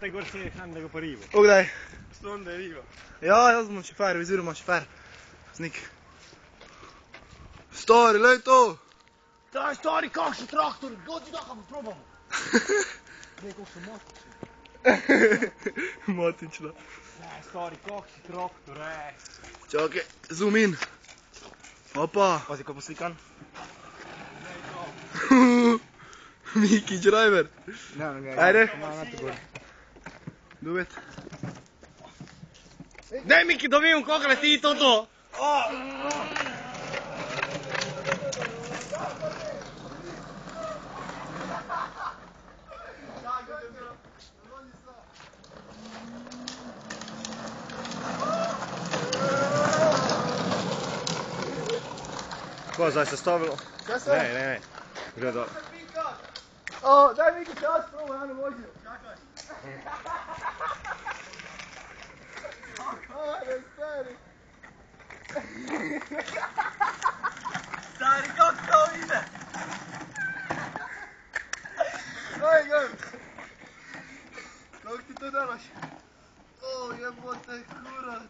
te gor snijeg nego po rivo. Pogledaj. Što onda je rivo? Ja, jaz bom šofer, oziroma šofer. Znik. Stari, lej to! Daj stari, kakšen traktor, dođi da ga probamo. Ne, kako sam motično. Motično. Stari, kakšen traktor, Čakaj, zoom in. Opa. Pazi ko poslikan. Miki driver. Ajde. Do it. Daj Miki, da vidim kako leti to. Ko, zdaj se stavilo? Kaj se? Ne. Gre dol. O, daj Miki, čas probaj, ja ne vožnju. Čakaj. Ajde, stari. Stari, kako to ide? Daj ga. Kako ti to dalaš? O, jebote, kurac.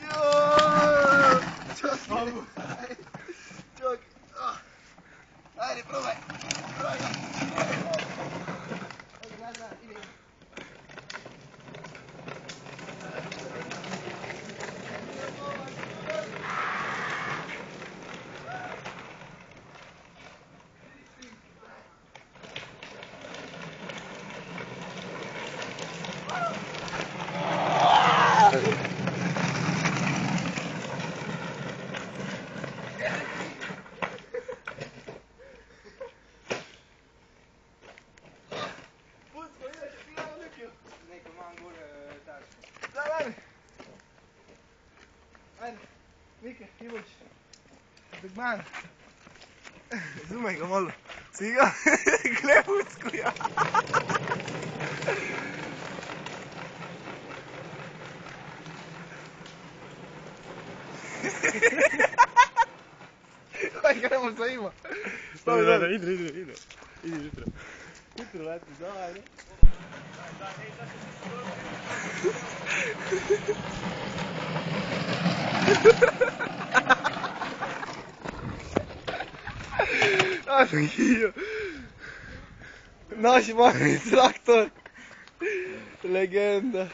Joooo. Čakaj. Čakaj. Ajde, probaj. Probaj ga. Ajde, Mike, ti boš. Big man. Zumaj ga malo. Si ga? Gle Vucku, ja. Aj, gremo za ima. Stavi dalje. Ide. Idi jutro. Jutro leti, daj, ne? Naš mali traktor. Legenda.